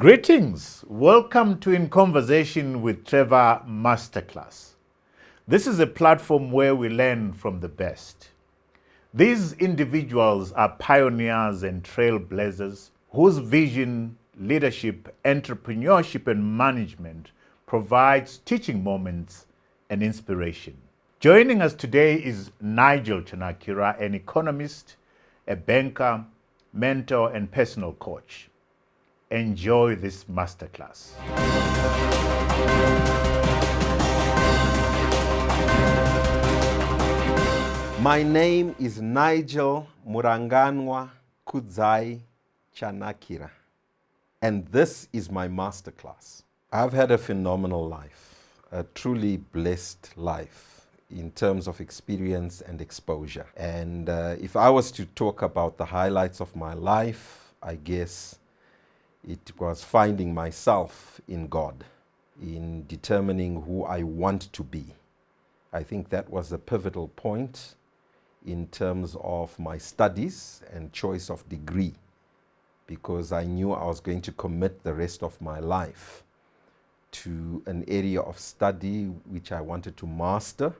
Greetings. Welcome to In Conversation with Trevor Masterclass. This is a platform where we learn from the best. These individuals are pioneers and trailblazers whose vision, leadership, entrepreneurship, and management provides teaching moments and inspiration. Joining us today is Nigel Chanakira, an economist, a banker, mentor, and personal coach. Enjoy this masterclass. My name is Nigel Muranganwa Kudzai Chanakira, and this is my masterclass. I've had a phenomenal life, a truly blessed life in terms of experience and exposure. And if I was to talk about the highlights of my life, I guess it was finding myself in God, in determining who I want to be. I think that was a pivotal point in terms of my studies and choice of degree, because I knew I was going to commit the rest of my life to an area of study which I wanted to master,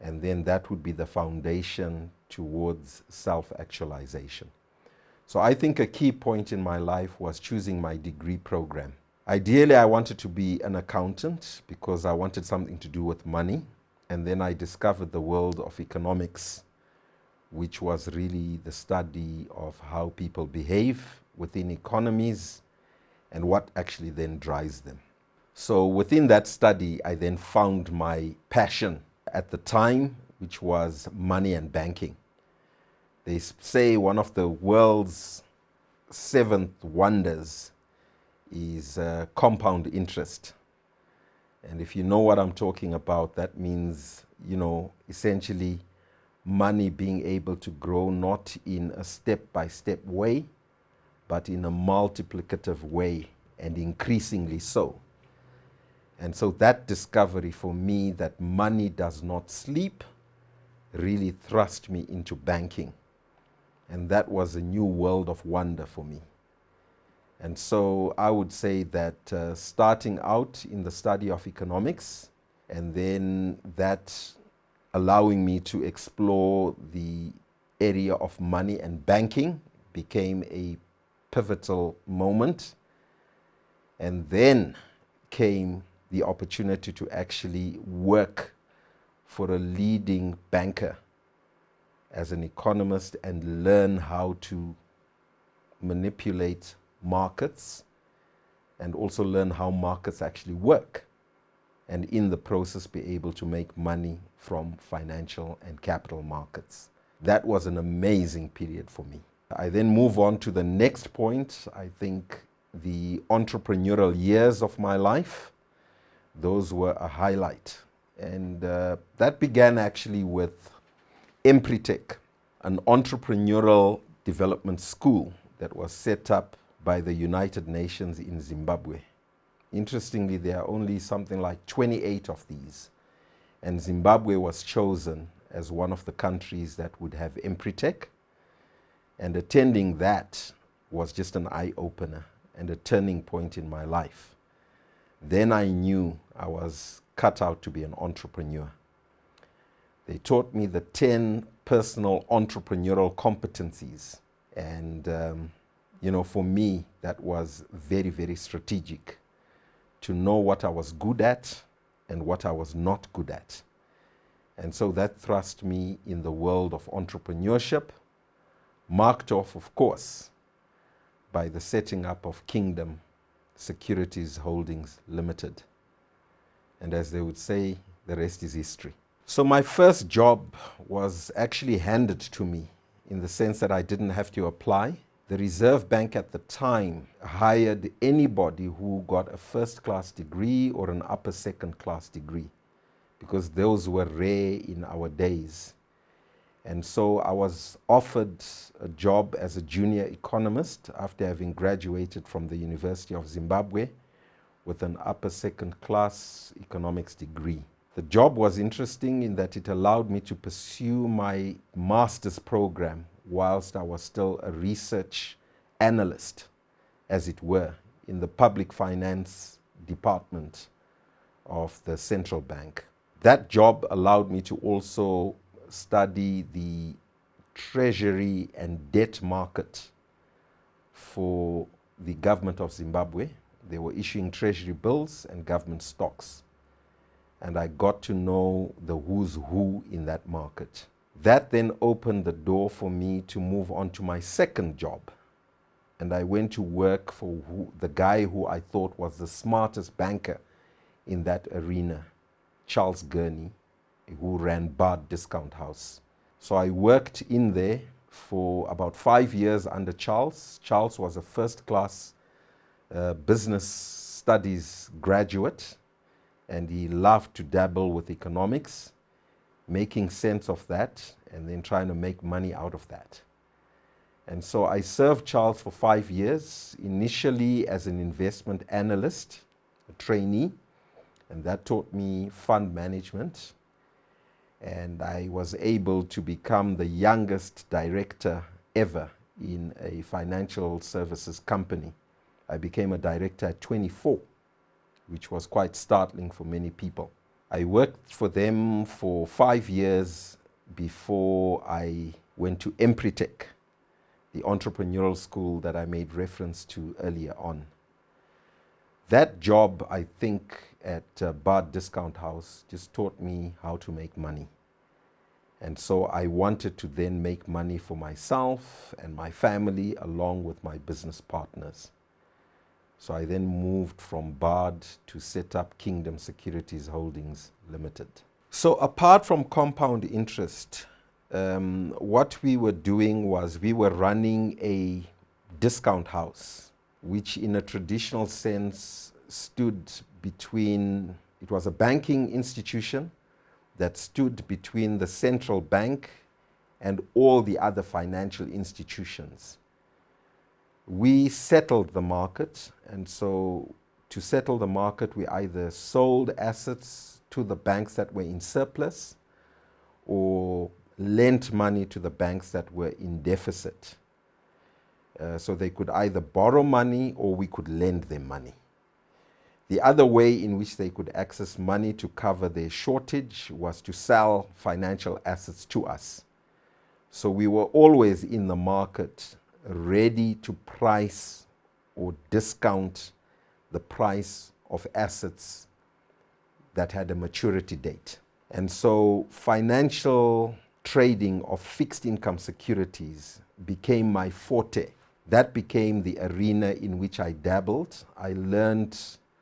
and then that would be the foundation towards self-actualization. So I think a key point in my life was choosing my degree program. Ideally, I wanted to be an accountant because I wanted something to do with money. And then I discovered the world of economics, which was really the study of how people behave within economies and what actually then drives them. So within that study, I then found my passion at the time, which was money and banking. They say one of the world's seventh wonders is compound interest. And if you know what I'm talking about, that means, essentially money being able to grow not in a step-by-step way, but in a multiplicative way, and increasingly so. And so that discovery for me that money does not sleep really thrust me into banking. And that was a new world of wonder for me. And so I would say that starting out in the study of economics, and then that allowing me to explore the area of money and banking became a pivotal moment. And then came the opportunity to actually work for a leading banker as an economist and learn how to manipulate markets and also learn how markets actually work, and in the process be able to make money from financial and capital markets. That was an amazing period for me. I then move on to the next point. I think the entrepreneurial years of my life, those were a highlight. And that began actually with Empretech, an entrepreneurial development school that was set up by the United Nations in Zimbabwe. Interestingly, there are only something like 28 of these, and Zimbabwe was chosen as one of the countries that would have Empretech, and attending that was just an eye-opener and a turning point in my life. Then I knew I was cut out to be an entrepreneur. They taught me the 10 personal entrepreneurial competencies. And, for me, that was very, very strategic to know what I was good at and what I was not good at. And so that thrust me in the world of entrepreneurship, marked off, of course, by the setting up of Kingdom Securities Holdings Limited. And as they would say, the rest is history. So my first job was actually handed to me in the sense that I didn't have to apply. The Reserve Bank at the time hired anybody who got a first-class degree or an upper second-class degree, because those were rare in our days. And so I was offered a job as a junior economist after having graduated from the University of Zimbabwe with an upper second-class economics degree. The job was interesting in that it allowed me to pursue my master's program whilst I was still a research analyst, as it were, in the public finance department of the central bank. That job allowed me to also study the treasury and debt market for the government of Zimbabwe. They were issuing treasury bills and government stocks. And I got to know the who's who in that market. That then opened the door for me to move on to my second job. And I went to work for the guy who I thought was the smartest banker in that arena, Charles Gurney, who ran Bard Discount House. So I worked in there for about 5 years under Charles. Charles was a first-class business studies graduate, and he loved to dabble with economics, making sense of that, and then trying to make money out of that. And so I served Charles for 5 years, initially as an investment analyst, a trainee, and that taught me fund management. And I was able to become the youngest director ever in a financial services company. I became a director at 24, which was quite startling for many people. I worked for them for 5 years before I went to Empretech, the entrepreneurial school that I made reference to earlier on. That job, I think, at Bard Discount House just taught me how to make money. And so I wanted to then make money for myself and my family along with my business partners. So I then moved from Bard to set up Kingdom Securities Holdings Limited. So apart from compound interest, what we were doing was we were running a discount house, which in a traditional sense stood between, it was a banking institution that stood between the central bank and all the other financial institutions. We settled the market, and so to settle the market, we either sold assets to the banks that were in surplus or lent money to the banks that were in deficit. So they could either borrow money or we could lend them money. The other way in which they could access money to cover their shortage was to sell financial assets to us. So we were always in the market ready to price or discount the price of assets that had a maturity date. And so financial trading of fixed income securities became my forte. That became the arena in which I dabbled. I learned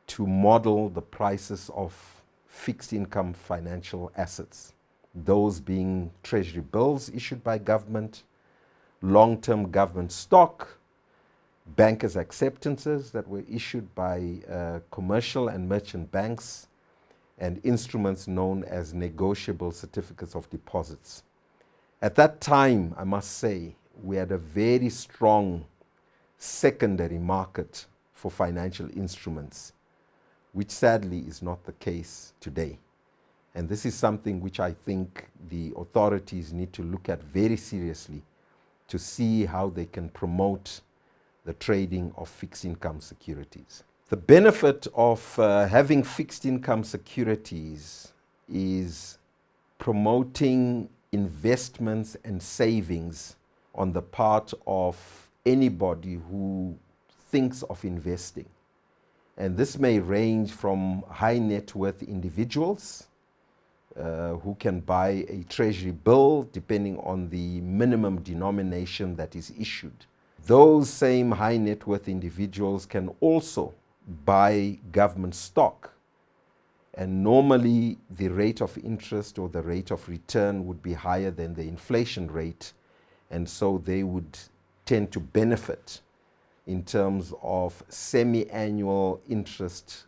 to model the prices of fixed income financial assets, those being treasury bills issued by government, long-term government stock, bankers' acceptances that were issued by commercial and merchant banks, and instruments known as negotiable certificates of deposits. At that time, I must say, we had a very strong secondary market for financial instruments, which sadly is not the case today. And this is something which I think the authorities need to look at very seriously to see how they can promote the trading of fixed income securities. The benefit of having fixed income securities is promoting investments and savings on the part of anybody who thinks of investing. And this may range from high net worth individuals who can buy a treasury bill depending on the minimum denomination that is issued. Those same high net worth individuals can also buy government stock. And normally the rate of interest or the rate of return would be higher than the inflation rate. And so they would tend to benefit in terms of semi-annual interest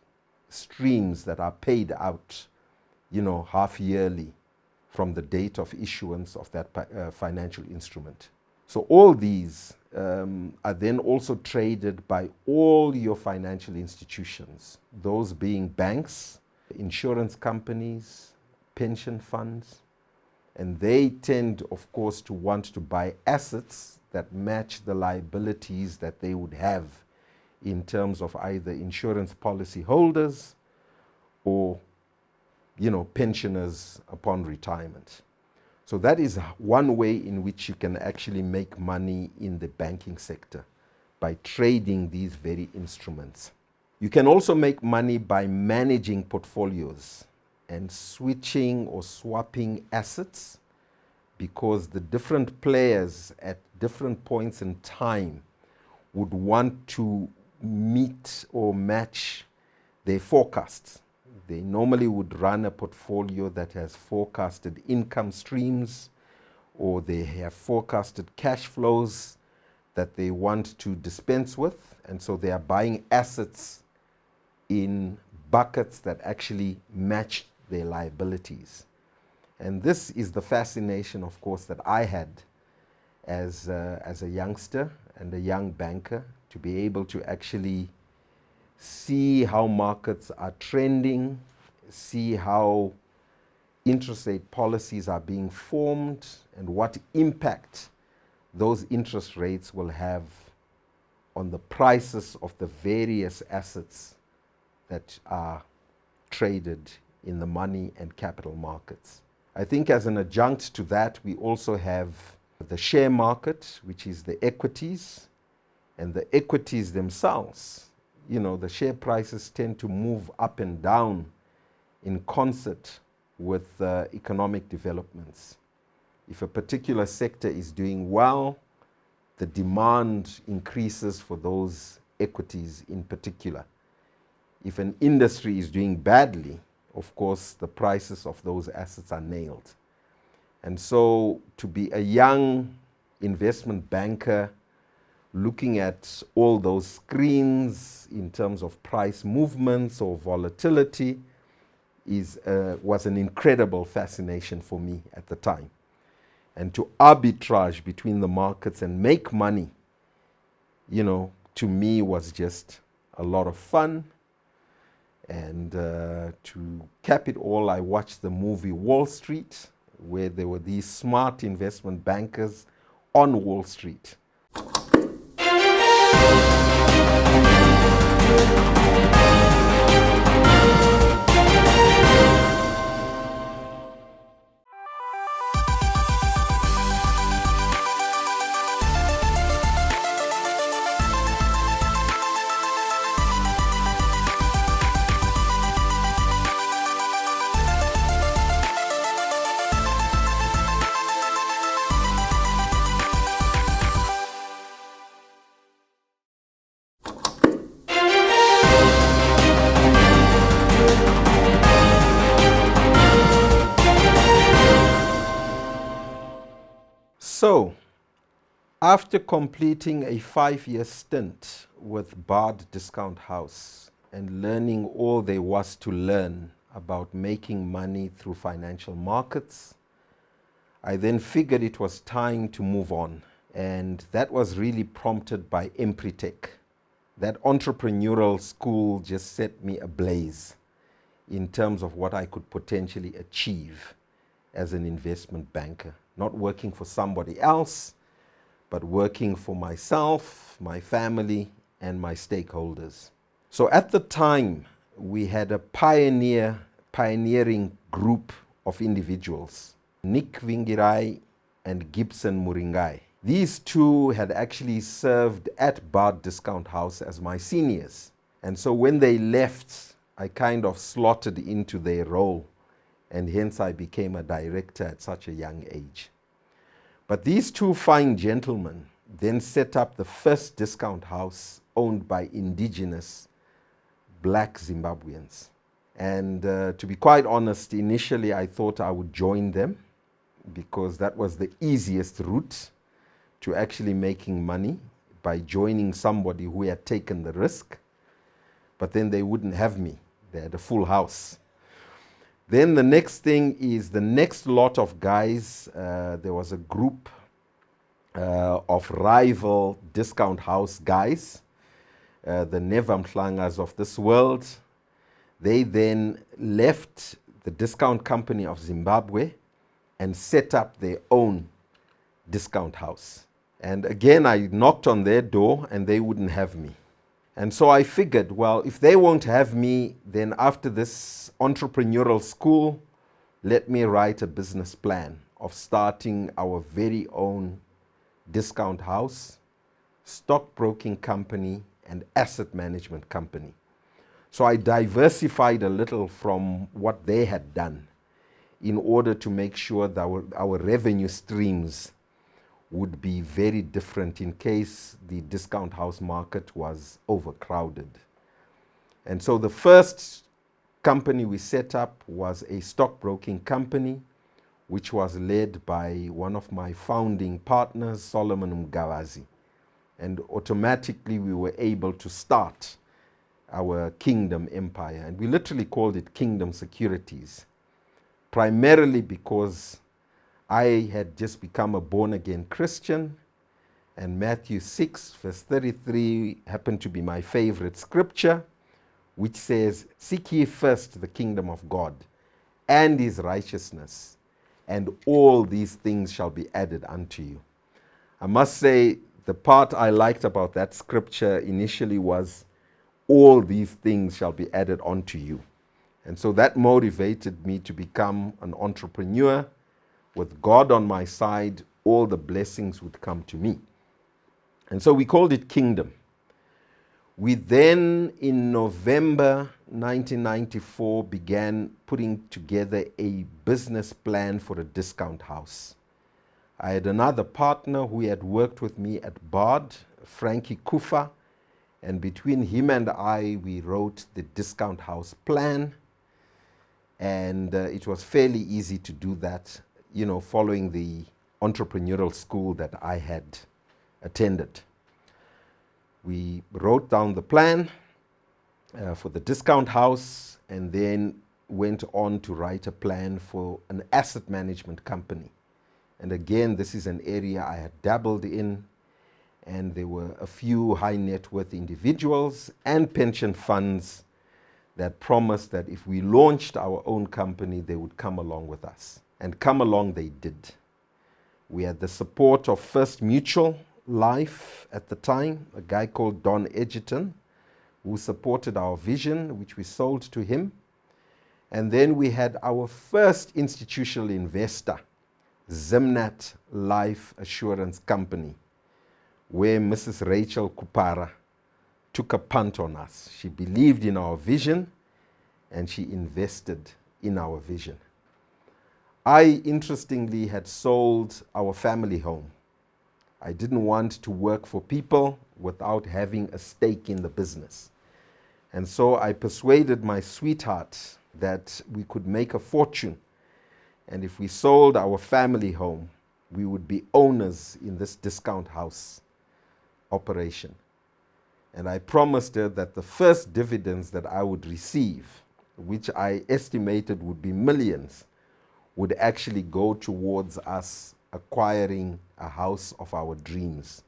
streams that are paid out, half yearly from the date of issuance of that financial instrument. So all these are then also traded by all your financial institutions, those being banks, insurance companies, pension funds, and they tend, of course, to want to buy assets that match the liabilities that they would have in terms of either insurance policy holders or, pensioners upon retirement. So that is one way in which you can actually make money in the banking sector, by trading these very instruments. You can also make money by managing portfolios and switching or swapping assets, because the different players at different points in time would want to meet or match their forecasts. They normally would run a portfolio that has forecasted income streams, or they have forecasted cash flows that they want to dispense with, and so they are buying assets in buckets that actually match their liabilities. And this is the fascination, of course, that I had as a youngster and a young banker, to be able to actually see how markets are trending, see how interest rate policies are being formed, and what impact those interest rates will have on the prices of the various assets that are traded in the money and capital markets. I think as an adjunct to that, we also have the share market, which is the equities, and the equities themselves. The share prices tend to move up and down in concert with economic developments. If a particular sector is doing well, the demand increases for those equities in particular. If an industry is doing badly, of course, the prices of those assets are nailed. And so to be a young investment banker looking at all those screens in terms of price movements or volatility was an incredible fascination for me at the time. And to arbitrage between the markets and make money, to me was just a lot of fun. And to cap it all, I watched the movie Wall Street, where there were these smart investment bankers on Wall Street. So, after completing a 5-year stint with Bard Discount House and learning all there was to learn about making money through financial markets, I then figured it was time to move on. And that was really prompted by Empretech. That entrepreneurial school just set me ablaze in terms of what I could potentially achieve as an investment banker. Not working for somebody else, but working for myself, my family, and my stakeholders. So at the time, we had a pioneering group of individuals, Nick Vingirai and Gibson Muringai. These two had actually served at Bard Discount House as my seniors. And so when they left, I kind of slotted into their role, and hence I became a director at such a young age. But these two fine gentlemen then set up the first discount house owned by indigenous black Zimbabweans. And to be quite honest, initially I thought I would join them because that was the easiest route to actually making money, by joining somebody who had taken the risk. But then they wouldn't have me. They had a full house. Then the next thing is the next lot of guys. There was a group of rival discount house guys, the Nevamhlangas of this world. They then left the discount company of Zimbabwe and set up their own discount house. And again, I knocked on their door and they wouldn't have me. And so I figured, well, if they won't have me, then after this entrepreneurial school, let me write a business plan of starting our very own discount house, stockbroking company, and asset management company. So I diversified a little from what they had done in order to make sure that our revenue streams would be very different in case the discount house market was overcrowded. And so the first company we set up was a stockbroking company, which was led by one of my founding partners, Solomon Mgavazi. And automatically we were able to start our kingdom empire. And we literally called it Kingdom Securities, primarily because I had just become a born-again Christian, and Matthew 6, verse 33 happened to be my favorite scripture, which says, "Seek ye first the kingdom of God and his righteousness, and all these things shall be added unto you." I must say, the part I liked about that scripture initially was, "all these things shall be added unto you." And so that motivated me to become an entrepreneur. With God on my side, all the blessings would come to me. And so we called it Kingdom. We then, in November 1994, began putting together a business plan for a discount house. I had another partner who had worked with me at Bard, Frankie Kufa, and between him and I, we wrote the discount house plan. And it was fairly easy to do that, following the entrepreneurial school that I had attended. We wrote down the plan for the discount house, and then went on to write a plan for an asset management company. And again, this is an area I had dabbled in, and there were a few high net worth individuals and pension funds that promised that if we launched our own company, they would come along with us. And come along they did. We had the support of First Mutual Life at the time, a guy called Don Edgerton, who supported our vision, which we sold to him. And then we had our first institutional investor, Zimnat Life Assurance Company, where Mrs. Rachel Kupara took a punt on us. She believed in our vision, and she invested in our vision. I, interestingly, had sold our family home. I didn't want to work for people without having a stake in the business. And so I persuaded my sweetheart that we could make a fortune. And if we sold our family home, we would be owners in this discount house operation. And I promised her that the first dividends that I would receive, which I estimated would be millions, would actually go towards us acquiring a house of our dreams.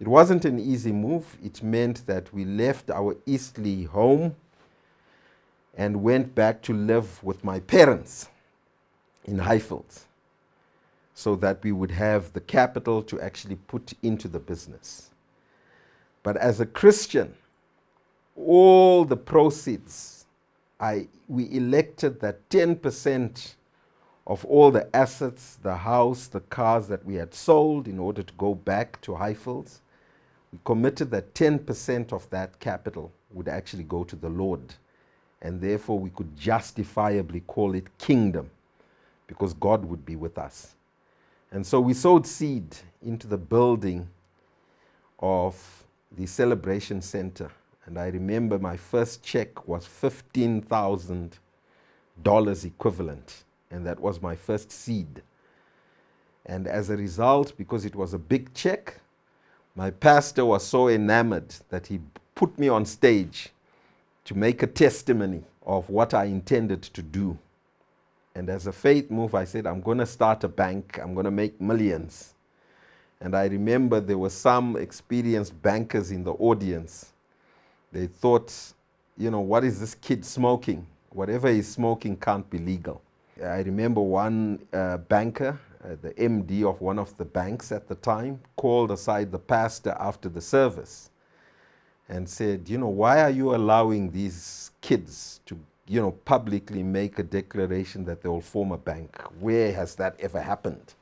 It wasn't an easy move. It meant that we left our Eastleigh home and went back to live with my parents in Highfields, so that we would have the capital to actually put into the business. But as a Christian, all the proceeds, we elected that 10% of all the assets, the house, the cars that we had sold in order to go back to Highfields, we committed that 10% of that capital would actually go to the Lord. And therefore we could justifiably call it kingdom, because God would be with us. And so we sowed seed into the building of the Celebration Center. And I remember my first check was $15,000 equivalent. And that was my first seed. And as a result, because it was a big check, my pastor was so enamored that he put me on stage to make a testimony of what I intended to do. And as a faith move, I said, I'm going to start a bank. I'm going to make millions. And I remember there were some experienced bankers in the audience. They thought, what is this kid smoking? Whatever he's smoking can't be legal. I remember one banker, the MD of one of the banks at the time, called aside the pastor after the service. and said, why are you allowing these kids to, publicly make a declaration that they will form a bank? Where has that ever happened?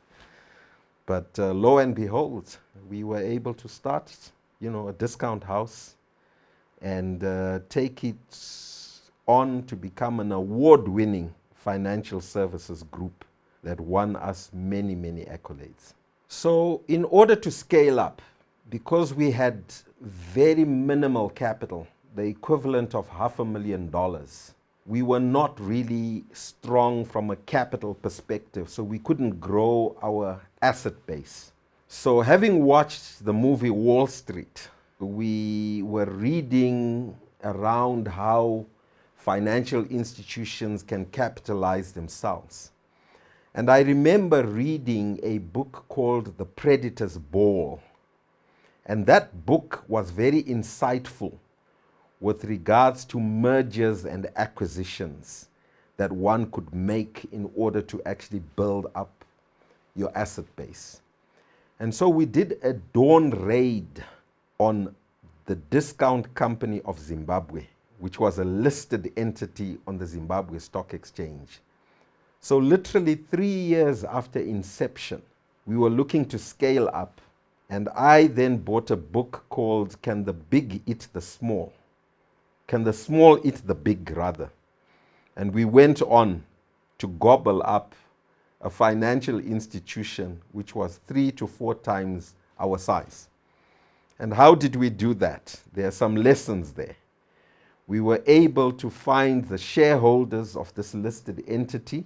But lo and behold, we were able to start, a discount house and take it on to become an award-winning financial services group that won us many, many accolades. So in order to scale up, because we had very minimal capital, the equivalent of $500,000, we were not really strong from a capital perspective, so we couldn't grow our asset base. So having watched the movie Wall Street, we were reading around how financial institutions can capitalize themselves. And I remember reading a book called The Predator's Ball. And that book was very insightful with regards to mergers and acquisitions that one could make in order to actually build up your asset base. And so we did a dawn raid on the Discount Company of Zimbabwe, which was a listed entity on the Zimbabwe Stock Exchange. So literally 3 years after inception, we were looking to scale up. And I then bought a book called Can the Big Eat the Small? Can the Small Eat the Big, rather? And we went on to gobble up a financial institution which was 3 to 4 times our size. And how did we do that? There are some lessons there. We were able to find the shareholders of this listed entity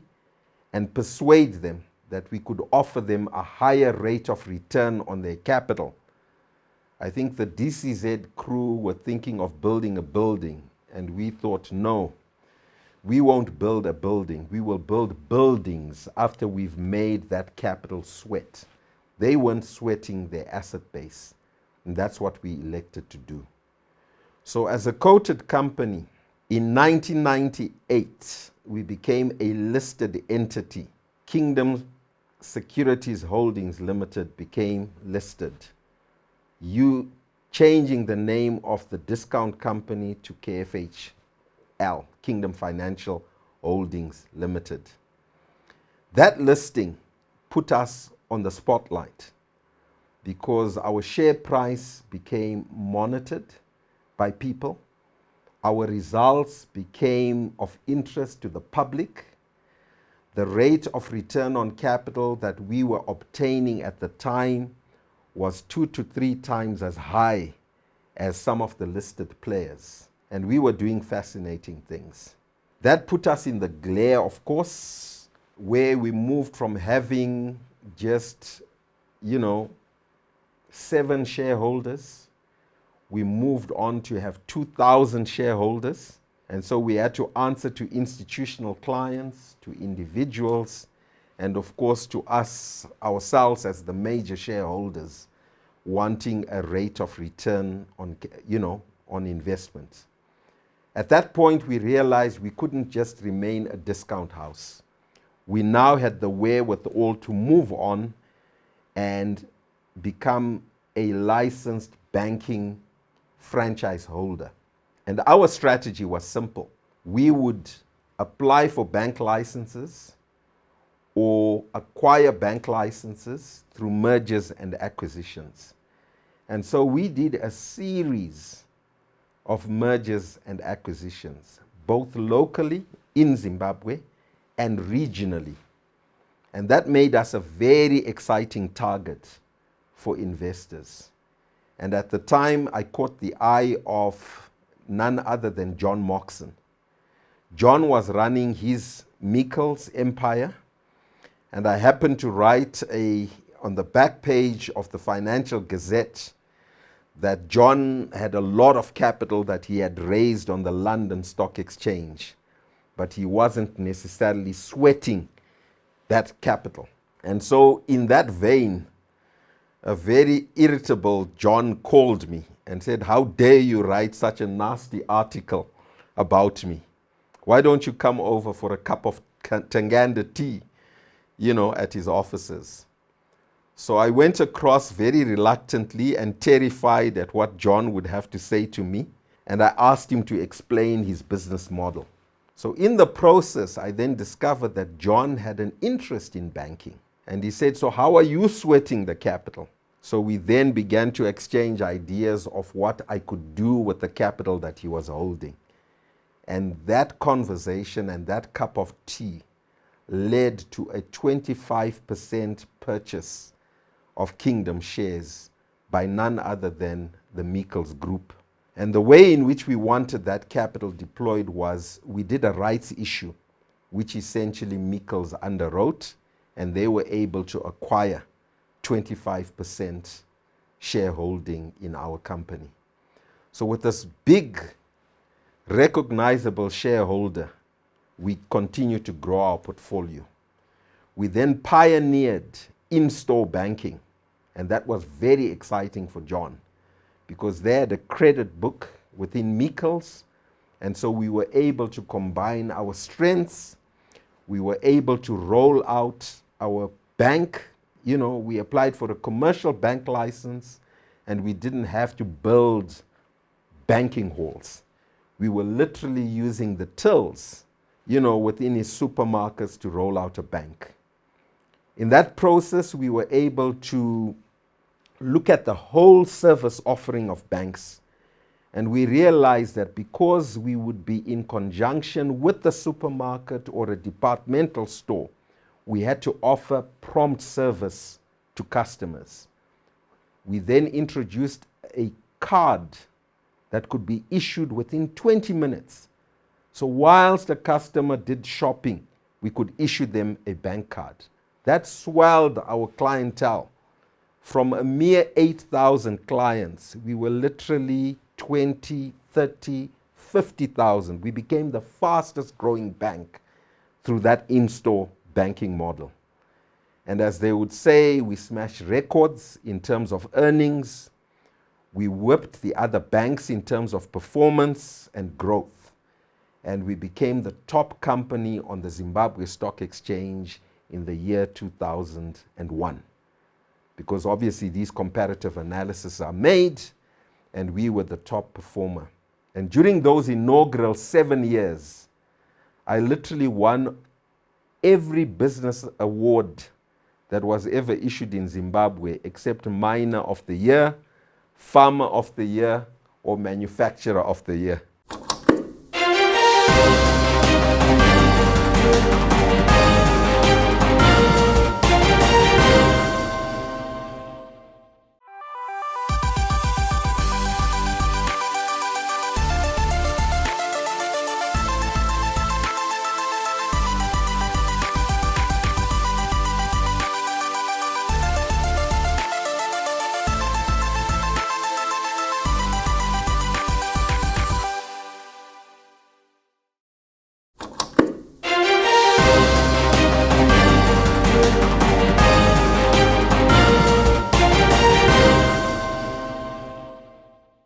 and persuade them that we could offer them a higher rate of return on their capital. I think the DCZ crew were thinking of building a building, and we thought, no, we won't build a building. We will build buildings after we've made that capital sweat. They weren't sweating their asset base, and that's what we elected to do. So as a quoted company, in 1998, we became a listed entity. Kingdom Securities Holdings Limited became listed. You changing the name of the discount company to KFHL, Kingdom Financial Holdings Limited. That listing put us on the spotlight because our share price became monitored by people. Our results became of interest to the public. The rate of return on capital that we were obtaining at the time was 2 to 3 times as high as some of the listed players. And we were doing fascinating things. That put us in the glare, of course, where we moved from having just, 7 shareholders. We moved on to have 2,000 shareholders. And so we had to answer to institutional clients, to individuals, and of course to us, ourselves as the major shareholders, wanting a rate of return on, on investments. At that point, we realized we couldn't just remain a discount house. We now had the wherewithal to move on and become a licensed banking franchise holder. And our strategy was simple. We would apply for bank licenses or acquire bank licenses through mergers and acquisitions. And so we did a series of mergers and acquisitions, both locally in Zimbabwe and regionally. And that made us a very exciting target for investors. And at the time, I caught the eye of none other than John Moxon. John was running his Meikles empire, and I happened to write on the back page of the Financial Gazette that John had a lot of capital that he had raised on the London Stock Exchange, but he wasn't necessarily sweating that capital. And so in that vein, a very irritable John called me and said, "How dare you write such a nasty article about me? Why don't you come over for a cup of Tanganda tea, at his offices?" So I went across very reluctantly and terrified at what John would have to say to me, and I asked him to explain his business model. So in the process, I then discovered that John had an interest in banking. And he said, so how are you sweating the capital? So we then began to exchange ideas of what I could do with the capital that he was holding. And that conversation and that cup of tea led to a 25% purchase of Kingdom shares by none other than the Meikles Group. And the way in which we wanted that capital deployed was we did a rights issue, which essentially Meikles underwrote, and they were able to acquire 25% shareholding in our company. So with this big, recognizable shareholder, we continue to grow our portfolio. We then pioneered in-store banking, and that was very exciting for John because they had a credit book within Meikles, and so we were able to combine our strengths. We were able to roll out our bank. You know, we applied for a commercial bank license, and we didn't have to build banking halls. We were literally using the tills, you know, within his supermarkets to roll out a bank. In that process, we were able to look at the whole service offering of banks, and we realized that because we would be in conjunction with the supermarket or a departmental store, we had to offer prompt service to customers. We then introduced a card that could be issued within 20 minutes. So whilst the customer did shopping, we could issue them a bank card. That swelled our clientele. From a mere 8,000 clients, we were literally 20, 30, 50,000. We became the fastest growing bank through that in-store banking model. And as they would say, we smashed records in terms of earnings. We whipped the other banks in terms of performance and growth. And we became the top company on the Zimbabwe Stock Exchange in the year 2001. Because obviously these comparative analyses are made, and we were the top performer. And during those inaugural 7 years, I literally won every business award that was ever issued in Zimbabwe except Miner of the Year, Farmer of the Year, or Manufacturer of the Year.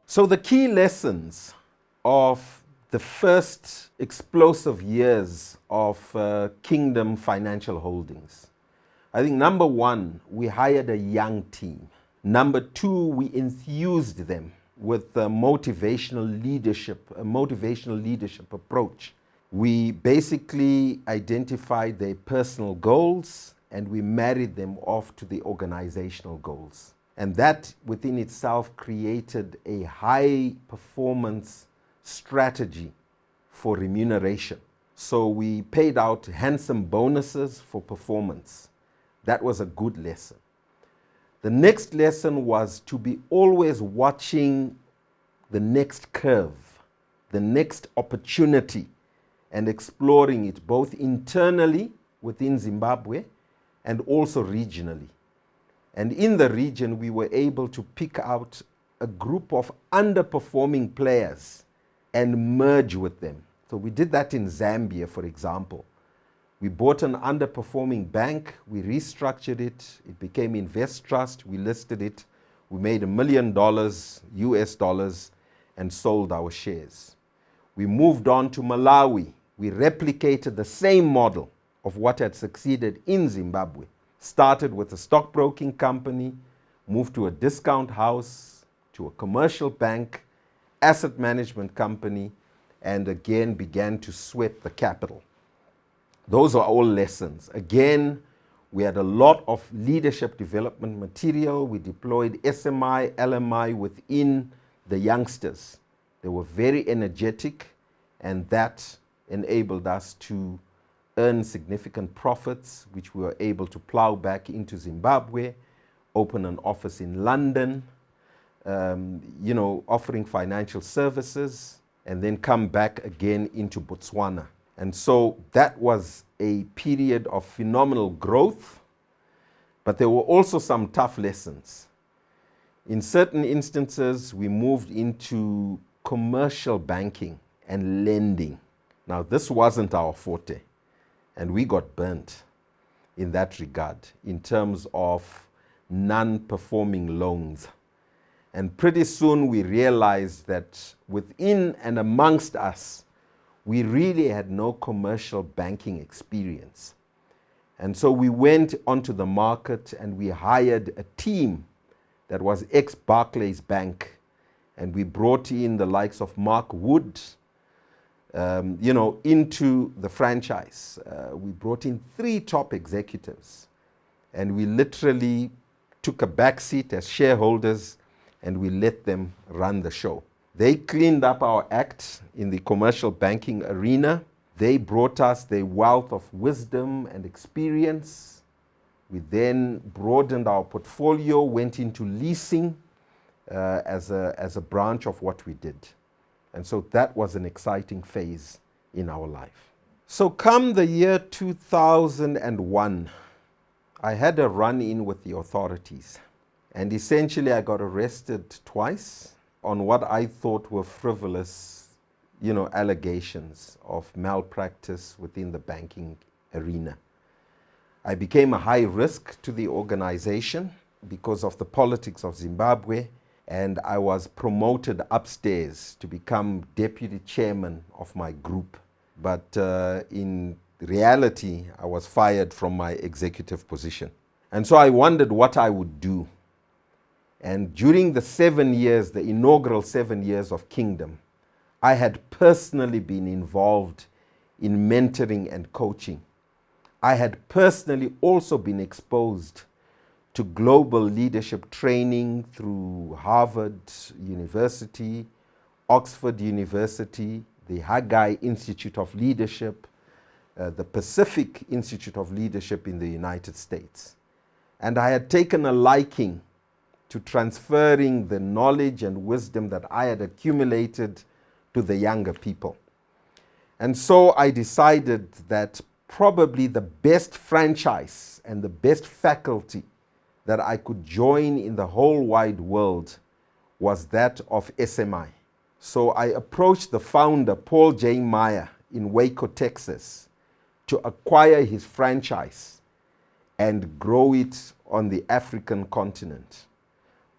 So the key lessons of the first explosive years of Kingdom Financial Holdings. I think number one, we hired a young team. Number two, we enthused them with a motivational leadership approach. We basically identified their personal goals and we married them off to the organizational goals. And that within itself created a high performance strategy for remuneration. So we paid out handsome bonuses for performance. That was a good lesson. The next lesson was to be always watching the next curve, the next opportunity, and exploring it both internally within Zimbabwe and also regionally. And in the region, we were able to pick out a group of underperforming players and merge with them. So we did that in Zambia, for example. We bought an underperforming bank, we restructured it, it became Invest Trust, we listed it, we made $1 million US dollars and sold our shares. We moved on to Malawi. We replicated the same model of what had succeeded in Zimbabwe. Started with a stockbroking company, moved to a discount house, to a commercial bank, asset management company, and again began to sweat the capital. Those are all lessons. Again, we had a lot of leadership development material. We deployed SMI, LMI within the youngsters. They were very energetic, and that enabled us to earn significant profits, which we were able to plow back into Zimbabwe, open an office in London, offering financial services, and then come back again into Botswana. And so that was a period of phenomenal growth, but there were also some tough lessons. In certain instances, we moved into commercial banking and lending. Now, this wasn't our forte, and we got burnt in that regard in terms of non-performing loans. And pretty soon we realized that within and amongst us, we really had no commercial banking experience. And so we went onto the market and we hired a team that was ex-Barclays Bank. And we brought in the likes of Mark Wood, into the franchise. We brought in 3 top executives. And we literally took a back seat as shareholders and we let them run the show. They cleaned up our act in the commercial banking arena. They brought us their wealth of wisdom and experience. We then broadened our portfolio, went into leasing as a branch of what we did. And so that was an exciting phase in our life. So come the year 2001, I had a run-in with the authorities. And essentially I got arrested twice on what I thought were frivolous, allegations of malpractice within the banking arena. I became a high risk to the organization because of the politics of Zimbabwe, and I was promoted upstairs to become deputy chairman of my group. But in reality, I was fired from my executive position. And so I wondered what I would do. And during the 7 years, the inaugural 7 years of Kingdom, I had personally been involved in mentoring and coaching. I had personally also been exposed to global leadership training through Harvard University, Oxford University, the Haggai Institute of Leadership, the Pacific Institute of Leadership in the United States. And I had taken a liking to transferring the knowledge and wisdom that I had accumulated to the younger people. And so I decided that probably the best franchise and the best faculty that I could join in the whole wide world was that of SMI. So I approached the founder, Paul J. Meyer, in Waco, Texas, to acquire his franchise and grow it on the African continent.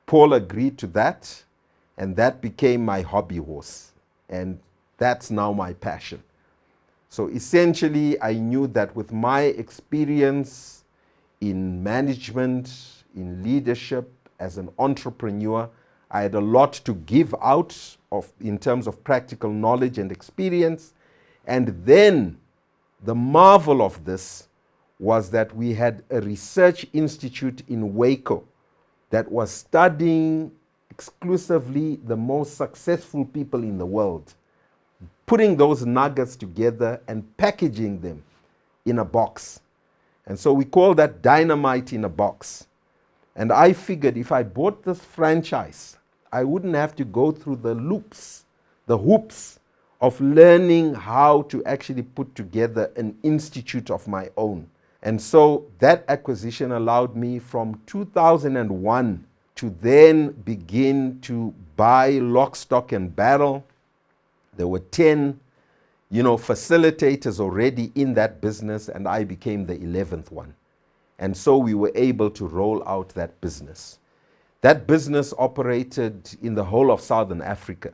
Paul agreed to that, and that became my hobby horse, and that's now my passion. So essentially, I knew that with my experience in management, in leadership, as an entrepreneur, I had a lot to give out in terms of practical knowledge and experience. And then the marvel of this was that we had a research institute in Waco that was studying exclusively the most successful people in the world, putting those nuggets together and packaging them in a box. And so we call that dynamite in a box. And I figured if I bought this franchise, I wouldn't have to go through the hoops of learning how to actually put together an institute of my own. And so that acquisition allowed me from 2001 to then begin to buy lock, stock, and barrel. There were 10 facilitators already in that business, and I became the 11th one. And so we were able to roll out that business. That business operated in the whole of Southern Africa.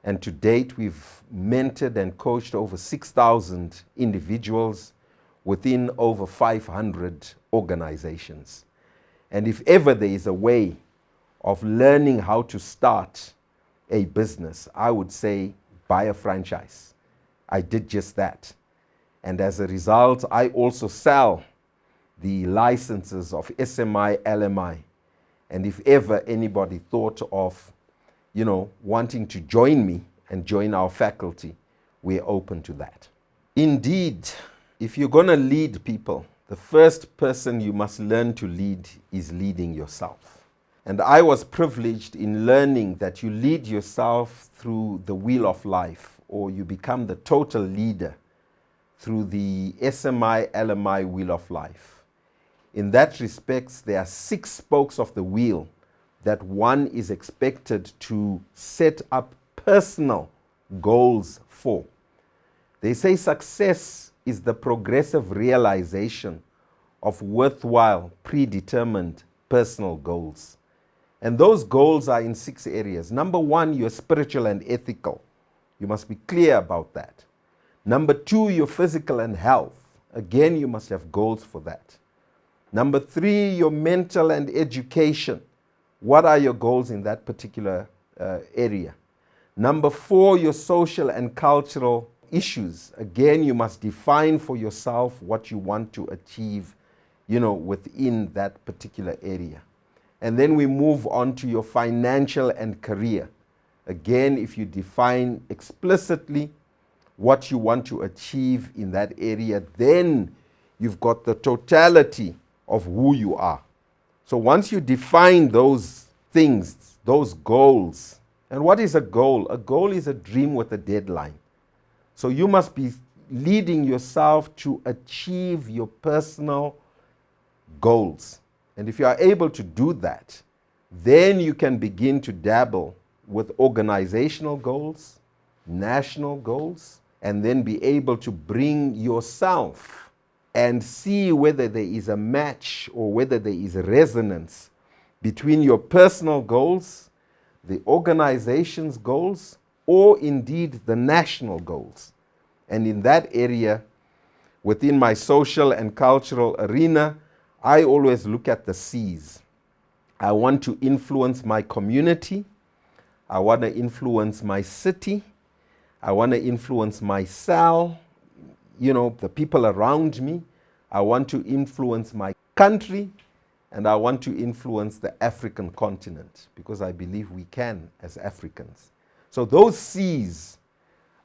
And to date, we've mentored and coached over 6,000 individuals. within over 500 organizations. And if ever there is a way of learning how to start a business, I would say buy a franchise. I did just that. And as a result, I also sell the licenses of SMI, LMI. And if ever anybody thought of, wanting to join me and join our faculty, we're open to that. Indeed, if you're going to lead people, the first person you must learn to lead is leading yourself. And I was privileged in learning that you lead yourself through the wheel of life, or you become the total leader through the SMI, LMI wheel of life. In that respect, there are 6 spokes of the wheel that one is expected to set up personal goals for. They say success is the progressive realization of worthwhile, predetermined personal goals. And those goals are in 6 areas. Number 1, you're spiritual and ethical. You must be clear about that. Number 2, your physical and health. Again, you must have goals for that. Number 3, your mental and education. What are your goals in that particular area? Number 4, your social and cultural issues. Again, you must define for yourself what you want to achieve, within that particular area. And then we move on to your financial and career. Again, if you define explicitly what you want to achieve in that area, then you've got the totality of who you are. So once you define those things, those goals, and what is a goal? A goal is a dream with a deadline. So you must be leading yourself to achieve your personal goals. And if you are able to do that, then you can begin to dabble with organizational goals, national goals, and then be able to bring yourself and see whether there is a match or whether there is a resonance between your personal goals, the organization's goals, or indeed the national goals. And in that area, within my social and cultural arena, I always look at the C's. I want to influence my community. I want to influence my city. I want to influence my cell, the people around me. I want to influence my country. And I want to influence the African continent, because I believe we can as Africans. So those C's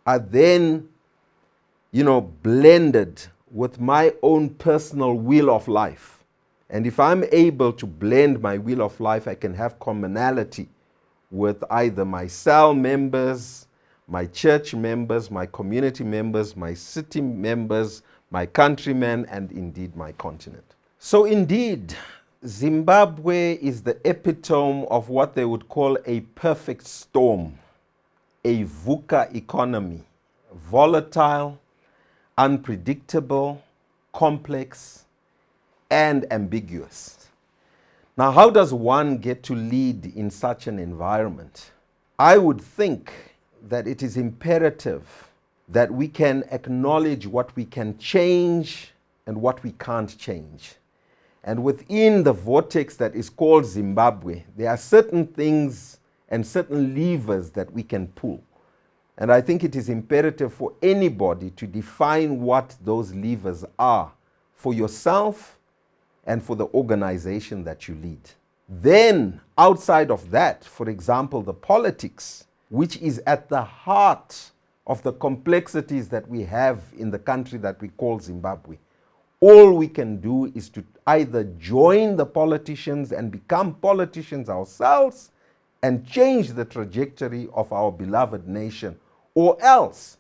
are then, blended with my own personal wheel of life. And if I'm able to blend my wheel of life, I can have commonality with either my cell members, my church members, my community members, my city members, my countrymen, and indeed my continent. So indeed, Zimbabwe is the epitome of what they would call a perfect storm, a VUCA economy, volatile, unpredictable, complex, and ambiguous. Now, how does one get to lead in such an environment? I would think that it is imperative that we can acknowledge what we can change and what we can't change. And within the vortex that is called Zimbabwe, there are certain things and certain levers that we can pull. And I think it is imperative for anybody to define what those levers are for yourself and for the organization that you lead. Then, outside of that, for example, the politics, which is at the heart of the complexities that we have in the country that we call Zimbabwe. All we can do is to either join the politicians and become politicians ourselves and change the trajectory of our beloved nation, or else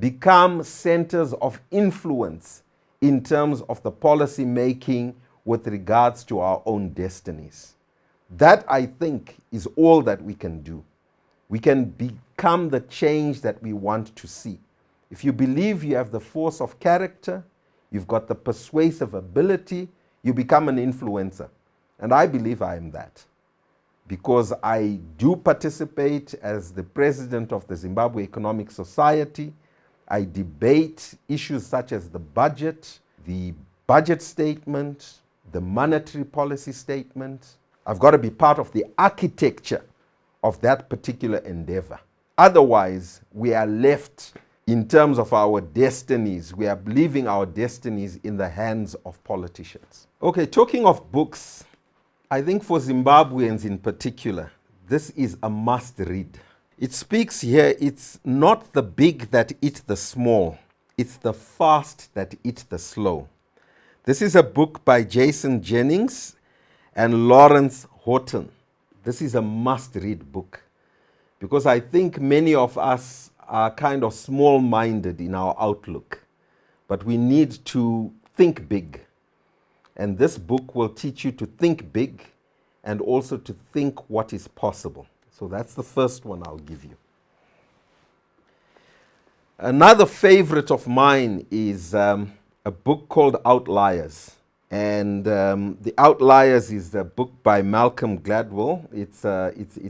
become centers of influence in terms of the policy making with regards to our own destinies. That, I think, is all that we can do. We can become the change that we want to see. If you believe you have the force of character, you've got the persuasive ability, you become an influencer. And I believe I am that, because I do participate as the president of the Zimbabwe Economic Society. I debate issues such as the budget, the budget statement, the monetary policy statement. I've got to be part of the architecture of that particular endeavor. Otherwise, we are left in terms of our destinies. We are leaving our destinies in the hands of politicians. Okay, talking of books, I think for Zimbabweans in particular, this is a must read. It speaks here, it's not the big that eat the small, it's the fast that eat the slow. This is a book by Jason Jennings and Lawrence Horton. This is a must-read book because I think many of us are kind of small-minded in our outlook, but we need to think big. And this book will teach you to think big and also to think what is possible. So that's the first one I'll give you. Another favorite of mine is a book called Outliers. And The Outliers is a book by Malcolm Gladwell. It's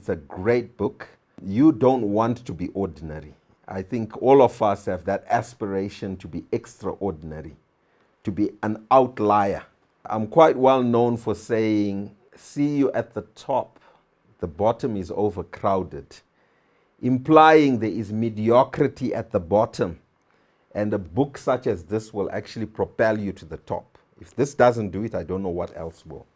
a great book. You don't want to be ordinary. I think all of us have that aspiration to be extraordinary, to be an outlier. I'm quite well known for saying, see you at the top, the bottom is overcrowded, implying there is mediocrity at the bottom. And a book such as this will actually propel you to the top. If this doesn't do it, I don't know what else will.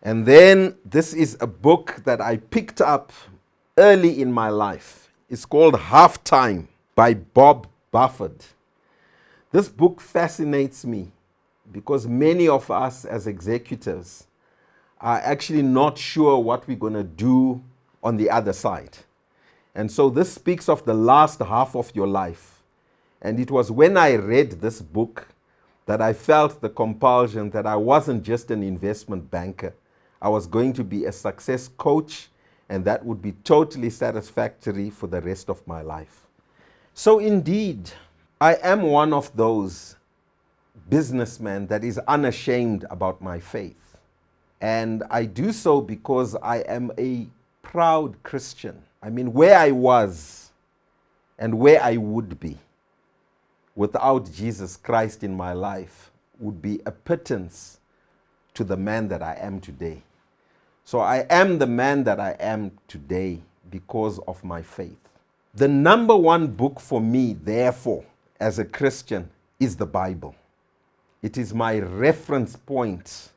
And then this is a book that I picked up early in my life. It's called Halftime by Bob Buffett. This book fascinates me because many of us as executives are actually not sure what we're going to do on the other side. And so this speaks of the last half of your life. And it was when I read this book that I felt the compulsion that I wasn't just an investment banker. I was going to be a success coach, and that would be totally satisfactory for the rest of my life. So indeed, I am one of those businessmen that is unashamed about my faith. And I do so because I am a proud Christian. I mean, where I was and where I would be without Jesus Christ in my life would be a pittance to the man that I am today. So I am the man that I am today because of my faith. The number one book for me, therefore, as a Christian, is the Bible. It is my reference point.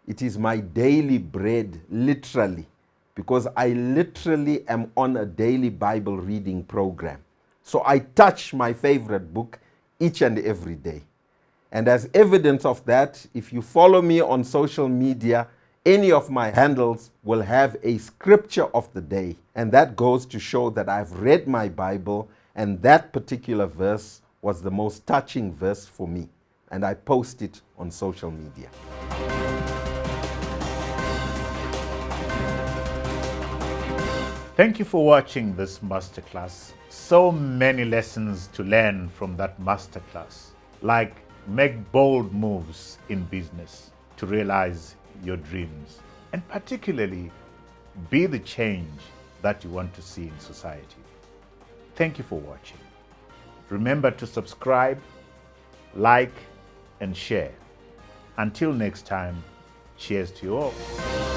It is my daily bread, literally, because I literally am on a daily Bible reading program. So I touch my favorite book each and every day. And as evidence of that, if you follow me on social media, any of my handles will have a scripture of the day. And that goes to show that I've read my Bible, and that particular verse was the most touching verse for me. And I post it on social media. Thank you for watching this masterclass. So many lessons to learn from that masterclass, like make bold moves in business to realize your dreams, and particularly be the change that you want to see in society. Thank you for watching. Remember to subscribe, like, and share. Until next time, cheers to you all.